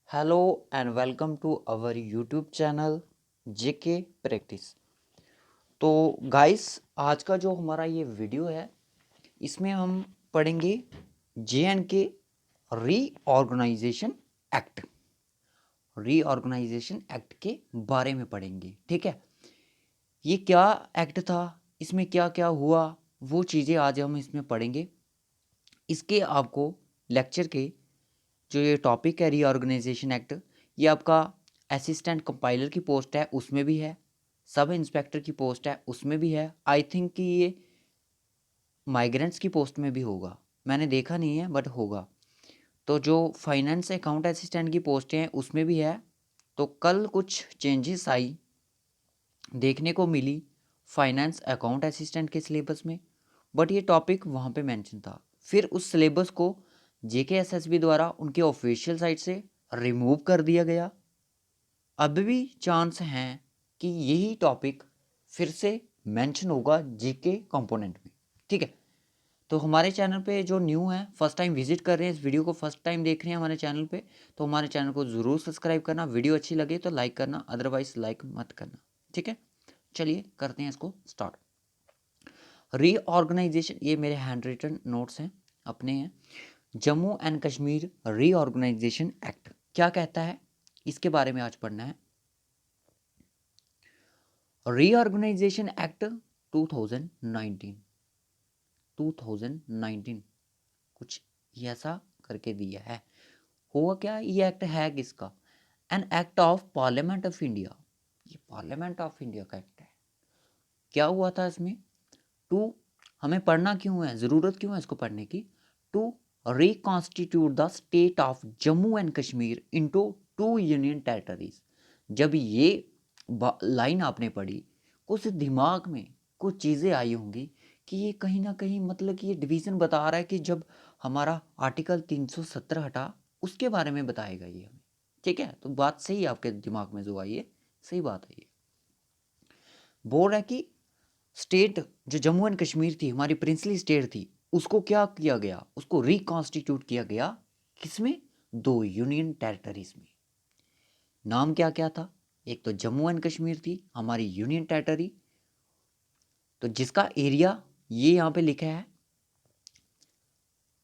Hello and welcome to our YouTube channel JK practice. तो guys, आज का जो हमारा ये वीडियो है इसमें हम पढ़ेंगे JNK reorganisation act. Reorganisation act के बारे में पढ़ेंगे। ठीक है, ये क्या एक्ट था, इसमें क्या क्या हुआ, वो चीज़ें आज हम इसमें पढ़ेंगे। इसके आपको लेक्चर के जो ये टॉपिक है रीऑर्गेनाइजेशन एक्ट, ये आपका असिस्टेंट कंपाइलर की पोस्ट है उसमें भी है, सब इंस्पेक्टर की पोस्ट है उसमें भी है, आई थिंक कि ये माइग्रेंट्स की पोस्ट में भी होगा, मैंने देखा नहीं है बट होगा। तो जो फाइनेंस अकाउंट असिस्टेंट की पोस्टें हैं उसमें भी है। तो कल कुछ चेंजेस आई देखने को मिली फाइनेंस अकाउंट असिस्टेंट के सिलेबस में, बट ये टॉपिक वहाँ पे मेंशन था। फिर उस सिलेबस को JKSSB द्वारा उनके ऑफिशियल साइट से रिमूव कर दिया गया। अब भी चांस हैं कि यही टॉपिक फिर से मेंशन होगा जीके कंपोनेंट में। ठीक है, तो हमारे चैनल पे जो न्यू है, फर्स्ट टाइम विजिट कर रहे हैं, इस वीडियो को फर्स्ट टाइम देख रहे हैं हमारे चैनल पे, तो हमारे चैनल को ज़रूर सब्सक्राइब करना। वीडियो अच्छी लगे तो लाइक करना, अदरवाइज लाइक मत करना। ठीक है, चलिए करते हैं इसको स्टार्ट। रीऑर्गेनाइजेशन, ये मेरे हैंड रिटन नोट्स हैं, अपने हैं। Jammu and Kashmir reorganisation act क्या कहता है, इसके बारे में आज पढ़ना है। रीऑर्गेनाइजेशन एक्ट 2019 कुछ ऐसा करके दिया है। हुआ क्या, ये एक्ट है किसका? An act of parliament of India. ये पार्लियामेंट ऑफ इंडिया का एक्ट है। क्या हुआ था इसमें? टू, हमें पढ़ना क्यों है, ज़रूरत क्यों है इसको पढ़ने की? To reconstitute the state of Jammu and Kashmir into two union territories. जब ये लाइन आपने पढ़ी, कुछ दिमाग में कुछ चीज़ें आई होंगी कि ये कहीं ना कहीं मतलब कि ये डिवीज़न बता रहा है कि जब हमारा आर्टिकल 370 हटा उसके बारे में बताएगा ये हमें। ठीक है, तो बात सही है, आपके दिमाग में जो आई है सही बात है। ये बोल रहा है कि स्टेट जो जम्मू एंड कश्मीर थी, हमारी प्रिंसली स्टेट थी, उसको क्या किया गया, उसको रिकॉन्स्टिट्यूट किया गया। किसमें? दो यूनियन टेरिटरीज में। नाम क्या क्या था? एक तो जम्मू एंड कश्मीर थी हमारी यूनियन टेरिटरी, तो जिसका एरिया ये यहाँ पे लिखा है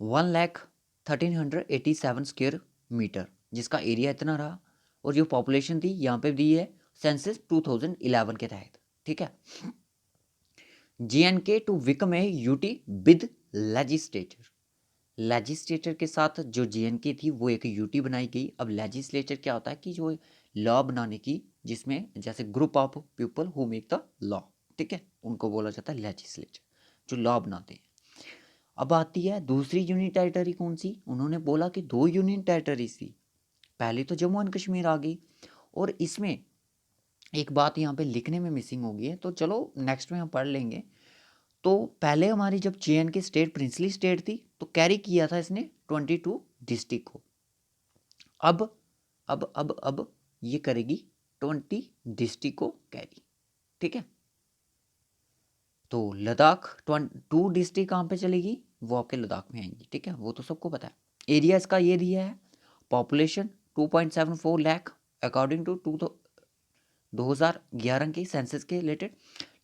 1,13,87 स्क्वायर मीटर, जिसका एरिया इतना रहा। और जो पॉपुलेशन थी यहाँ पे दी है सेंसस 2011 के तहत। ठीक है, JNK to become a UT with legislature. Legislature के साथ जो JNK थी वो एक यूटी बनाई गई। अब लेजिस्लेचर क्या होता है कि जो लॉ बनाने की, जिसमें जैसे group of people who make the law, ठीक है, उनको बोला जाता है लेजिस्लेचर, जो लॉ बनाते हैं। अब आती है दूसरी यूनियन टेरिटरी कौन सी? उन्होंने बोला कि दो यूनियन टेरिटरी थी, पहले तो जम्मू एंड कश्मीर आ गई, और इसमें एक बात यहाँ पे लिखने में मिसिंग हो गई है, तो चलो नेक्स्ट में हम पढ़ लेंगे। तो पहले हमारी जब JNK स्टेट प्रिंसली स्टेट थी तो कैरी किया था इसने 22 डिस्ट्रिक्ट को। अब अब ये करेगी 20 डिस्ट्रिक्ट को कैरी। ठीक है, तो लद्दाख 2 डिस्ट्रिक्ट कहाँ पे चलेगी? वो आपके लद्दाख में आएंगी। ठीक है, वो तो सबको पता है। एरिया इसका ये दिया है, पॉपुलेशन 2.74 लाख अकॉर्डिंग टू 2011 के सेंसस के रिलेटेड।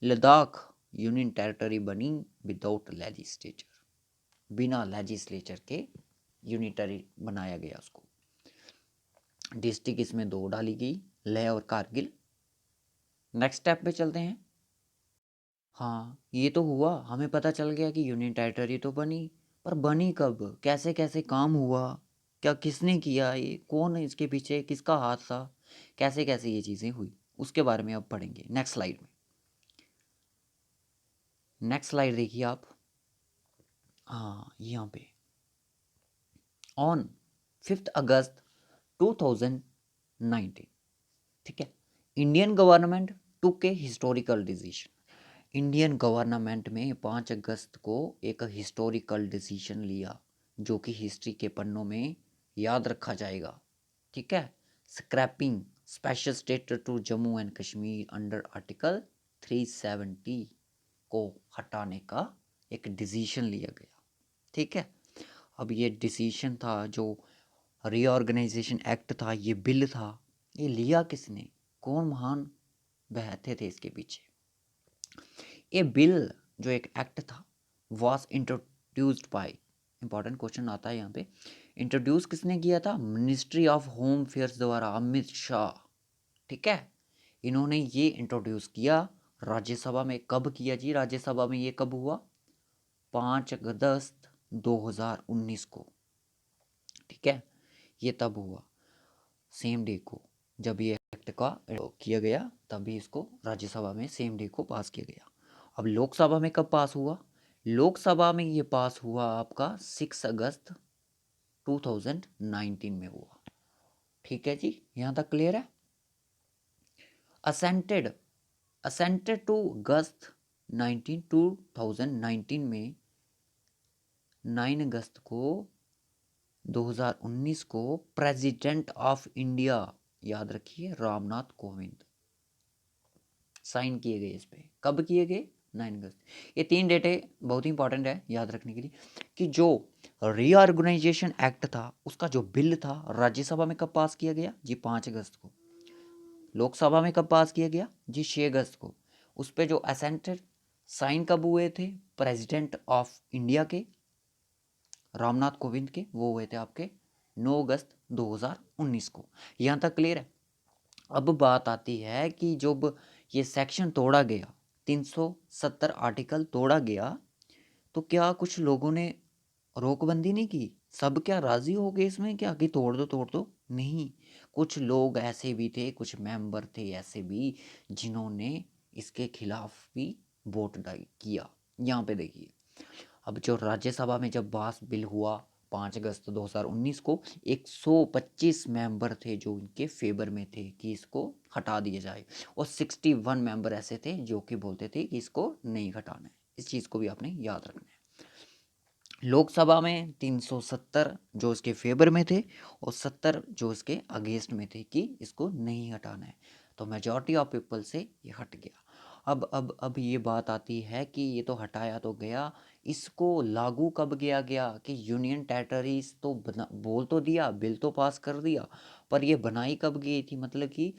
लद्दाख यूनियन टेरिटरी बनी विदाउट लेजिस्लेचर, बिना लेजिस्लेचर के यूनिटरी बनाया गया उसको। डिस्ट्रिक्ट इसमें 2 डाली गई, लेह और कारगिल। नेक्स्ट स्टेप पे चलते हैं। हाँ, ये तो हुआ, हमें पता चल गया कि यूनियन टेरिटरी तो बनी, पर बनी कब, कैसे कैसे काम हुआ, क्या किसने किया, ये कौन है इसके पीछे, किसका हाथ था, कैसे कैसे ये चीज़ें हुई, उसके बारे में अब पढ़ेंगे नेक्स्ट स्लाइड में। नेक्स्ट स्लाइड देखिए आप। हाँ, यहाँ पे ऑन 5 अगस्त 2019, ठीक है, Indian government took a historical decision. Indian government में 5 अगस्त को एक हिस्टोरिकल डिसीजन लिया, जो कि हिस्ट्री के पन्नों में याद रखा जाएगा। ठीक है, scrapping special status to Jammu and Kashmir under article 370 को हटाने का एक डिसीजन लिया गया। ठीक है, अब ये डिसीजन था जो रीऑर्गेनाइजेशन एक्ट था, ये बिल था, ये लिया किसने, कौन महान बहते थे इसके पीछे। ये बिल जो एक एक्ट था was introduced by, important question आता है यहाँ पे, इंट्रोड्यूस किसने किया था, मिनिस्ट्री ऑफ होम अफेयर्स द्वारा, अमित शाह। ठीक है, इन्होंने ये इंट्रोड्यूस किया राज्यसभा में। कब किया जी राज्यसभा में, ये कब हुआ, 5 अगस्त 2019 को। ठीक है, ये तब हुआ, सेम डे को जब ये एक्ट का किया गया, तभी इसको राज्यसभा में सेम डे को पास किया गया। अब लोकसभा में कब पास हुआ, लोकसभा में ये पास हुआ आपका 6 अगस्त 2019 में हुआ। ठीक है जी, यहाँ तक क्लियर है। असेंटेड असेंटेड टू अगस्त 2019 में 9 अगस्त को 2019 को प्रेसिडेंट ऑफ इंडिया, याद रखिए, रामनाथ कोविंद साइन किए गए। इस पे कब किए गए, 9 अगस्त। ये 3 डेटें बहुत ही इंपॉर्टेंट है याद रखने के लिए कि जो रीऑर्गेनाइजेशन एक्ट था उसका जो बिल था राज्यसभा में कब पास किया गया जी, 5 अगस्त को। लोकसभा में कब पास किया गया जी, 6 अगस्त को। उस पे जो असेंटेड साइन कब हुए थे, प्रेसिडेंट ऑफ इंडिया के रामनाथ कोविंद के, वो हुए थे आपके 9 अगस्त 2019 को। यहाँ तक क्लियर है। अब बात आती है कि जब ये सेक्शन तोड़ा गया, 370 आर्टिकल तोड़ा गया, तो क्या कुछ लोगों ने रोकबंदी नहीं की, सब क्या राजी हो गए इसमें क्या कि तोड़ दो तोड़ दो, नहीं। कुछ लोग ऐसे भी थे, कुछ मेंबर थे ऐसे भी जिन्होंने इसके खिलाफ भी वोट डाई किया। यहाँ पे देखिए, अब जो राज्यसभा में जब पास बिल हुआ 5 अगस्त 2019 को, 125 मेंबर थे जो इनके फेवर में थे कि इसको हटा दिया जाए, और 61 मेंबर ऐसे थे जो कि बोलते थे कि इसको नहीं हटाना है। इस चीज़ को भी आपने याद रखना है। लोकसभा में 370 जो इसके फेवर में थे और 70 जो इसके अगेंस्ट में थे कि इसको नहीं हटाना है, तो मेजॉरिटी ऑफ पीपल से ये हट गया। अब ये बात आती है कि ये तो हटाया तो गया, इसको लागू कब किया गया कि यूनियन टेरिटरीज तो बोल तो दिया, बिल तो पास कर दिया, पर ये बनाई कब गई थी, मतलब कि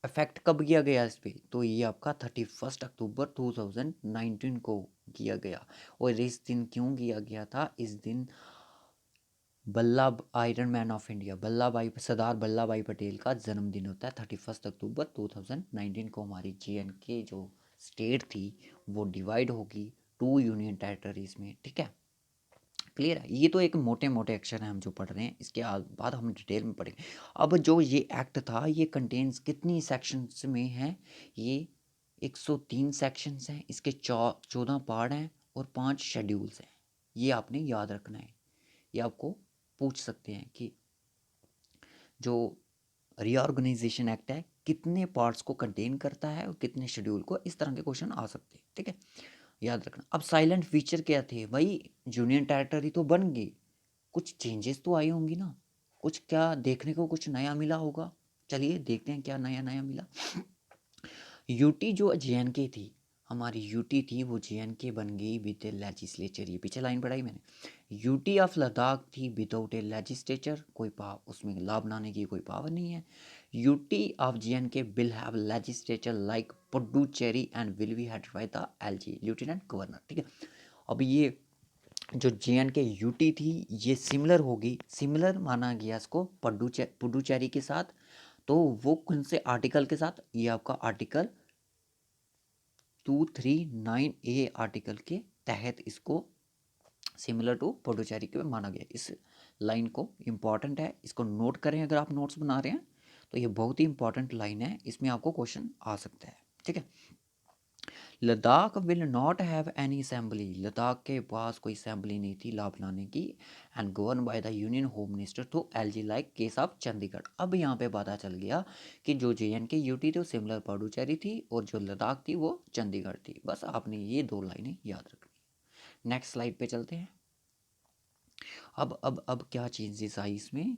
इफेक्ट कब किया गया इस पर, तो ये आपका 31 अक्टूबर 2019 को किया गया। और इस दिन क्यों किया गया था, इस दिन iron man of India Sardar Vallabh भाई पटेल का जन्मदिन होता है। 31 अक्टूबर 2019 को हमारी JNK जो स्टेट थी वो डिवाइड होगी 2 यूनियन टेरिटरीज में। ठीक है, क्लियर है। ये तो एक मोटे मोटे अक्षर हैं हम जो पढ़ रहे हैं, इसके बाद हम डिटेल में पढ़ेंगे। अब जो ये एक्ट था ये कंटेन्स कितनी सेक्शंस में है, ये 103 सेक्शंस हैं, इसके 14 पार्ट हैं और 5 शेड्यूल्स हैं। ये आपने याद रखना है। ये आपको पूछ सकते हैं कि जो रीऑर्गेनाइजेशन एक्ट है कितने पार्ट्स को कंटेन करता है और कितने शेड्यूल को, इस तरह के क्वेश्चन आ सकते हैं। ठीक है, याद रखना। अब साइलेंट फीचर क्या थे भाई, यूनियन टेरिटरी तो बन गई, कुछ चेंजेस तो आई होंगी ना, कुछ क्या देखने को कुछ नया मिला होगा। चलिए देखते हैं क्या नया नया मिला। यूटी जो JNK थी, हमारी यूटी थी वो JNK बन गई विद ए लेजिस्लेचर। ये पीछे लाइन पढ़ाई मैंने। यूटी ऑफ लद्दाख थी विदाउट ए लेजिस्लेचर, कोई पावर उसमें लाभ बनाने की कोई पावर नहीं है। UT of JNK will have legislature like Puducherry and will be headed by the LG lieutenant governor. ठीक है, अब ये जो JNK यूटी थी ये सिमिलर होगी, सिमिलर माना गया इसको पुडुचेरी के साथ। तो वो कौन से आर्टिकल के साथ, ये आपका आर्टिकल 239A आर्टिकल के तहत इसको सिमिलर टू पुडुचेरी के माना गया। इस लाइन को इम्पॉर्टेंट है, इसको नोट करें अगर आप नोट्स बना रहे हैं तो ये बहुत ही इंपॉर्टेंट लाइन है, इसमें आपको क्वेश्चन आ सकता है। ठीक है, Ladakh will not have any assembly, Ladakh के पास कोई असेंबली नहीं थी लॉ बनाने की, and govern by the union home minister to LG like case of Chandigarh. अब यहाँ पे पता चल गया कि जो JNK यूटी थी वो सिमिलर पुडुचेरी थी और जो लद्दाख थी वो चंडीगढ़ थी। बस आपने ये 2 लाइनें याद रखनी। नेक्स्ट स्लाइड पे चलते हैं। अब क्या चेंजेस आई इसमें,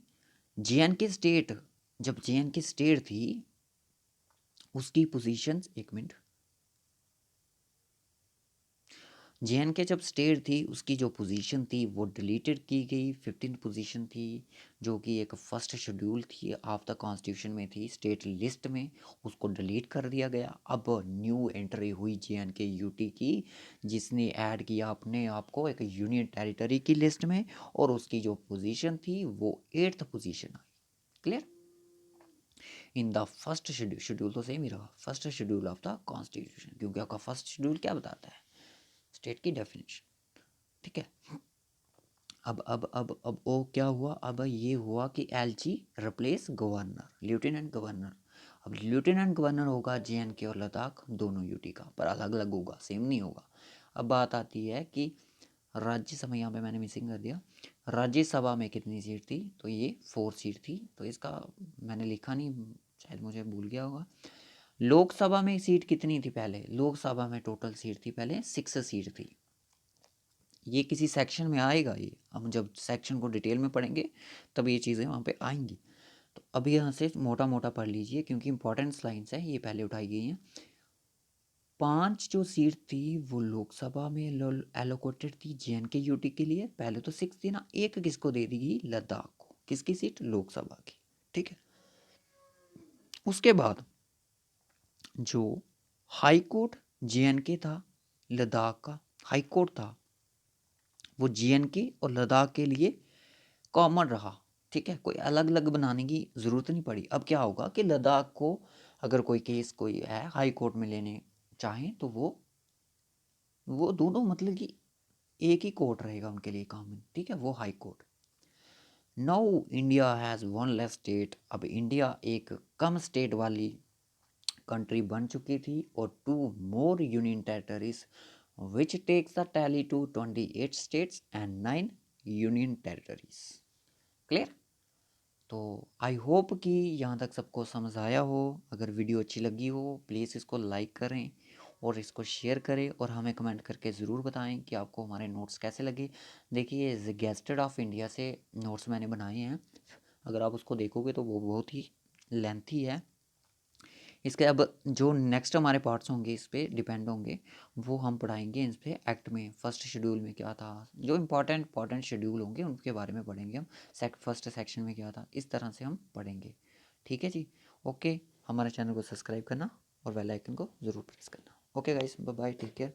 JNK स्टेट, जब JNK स्टेट थी उसकी पोजीशंस, एक मिनट, JNK जब स्टेट थी उसकी जो पोजीशन थी वो डिलीटेड की गई, 15th पोजीशन थी, जो कि एक फर्स्ट शेड्यूल थी ऑफ द कॉन्स्टिट्यूशन में थी, स्टेट लिस्ट में उसको डिलीट कर दिया गया। अब न्यू एंट्री हुई JNK यूटी की, जिसने ऐड किया अपने आप को एक यूनियन टेरिटरी की लिस्ट में, और उसकी जो पोजीशन थी वो 8th position I. Clear? In the first schedule, schedule तो सेम ही रहा, first schedule of the constitution, क्योंकि आपका फर्स्ट शेड्यूल क्या बताता है? स्टेट की डेफिनेशन। ठीक है। अब वो क्या हुआ? अब ये हुआ कि LG replace governor, lieutenant governor. अब लेफ्टिनेंट गवर्नर होगा JNK और लद्दाख दोनों यूटी का, पर अलग अलग होगा, सेम नहीं होगा। अब बात आती है कि राज्यसभा, यहाँ पे मैंने मिसिंग कर दिया, राज्यसभा में कितनी सीट थी? तो ये 4 सीट थी, तो इसका मैंने लिखा नहीं, शायद मुझे भूल गया होगा। लोकसभा में सीट कितनी थी पहले? लोकसभा में टोटल सीट थी पहले 6 सीट थी। ये किसी सेक्शन में आएगा, ये हम जब सेक्शन को डिटेल में पढ़ेंगे तब ये चीज़ें वहाँ पे आएंगी। तो अभी यहाँ से मोटा मोटा पढ़ लीजिए, क्योंकि इंपॉर्टेंट लाइन्स है, ये पहले उठाई गई हैं। 5 जो सीट थी वो लोकसभा में एलोकेटेड थी JNK यूटी के लिए। पहले तो 6 थी ना, एक किसको दे दी गई? लद्दाख को। किसकी सीट? लोकसभा की। ठीक है। उसके बाद जो हाई कोर्ट JNK था, लद्दाख का हाई कोर्ट था, वो JNK और लद्दाख के लिए कॉमन रहा। ठीक है, कोई अलग अलग बनाने की ज़रूरत नहीं पड़ी। अब क्या होगा कि लद्दाख को अगर कोई केस कोई है हाई कोर्ट में लेने चाहें तो वो दोनों मतलब कि एक ही कोर्ट रहेगा उनके लिए कॉमन। ठीक है, वो high court. Now India has one less state. अब इंडिया एक कम स्टेट वाली कंट्री बन चुकी थी, और 2 more union territories which takes the tally to 28 states and 9 union territories. Clear? तो आई होप कि यहाँ तक सबको समझ आया हो। अगर वीडियो अच्छी लगी हो प्लीज़ इसको लाइक करें और इसको शेयर करें, और हमें कमेंट करके ज़रूर बताएं कि आपको हमारे नोट्स कैसे लगे। देखिए गेस्टेड ऑफ इंडिया से नोट्स मैंने बनाए हैं, अगर आप उसको देखोगे तो वो बहुत ही लेंथी है। इसके अब जो नेक्स्ट हमारे पार्ट्स होंगे इस पर डिपेंड होंगे, वो हम पढ़ाएंगे इस पर एक्ट में फर्स्ट शेड्यूल में क्या था, जो इंपॉर्टेंट शेड्यूल होंगे उनके बारे में पढ़ेंगे हम। फर्स्ट सेक्शन में क्या था, इस तरह से हम पढ़ेंगे। ठीक है जी। ओके, हमारे चैनल को सब्सक्राइब करना और बेल आइकन को ज़रूर प्रेस करना। Okay guys, bye bye, take care.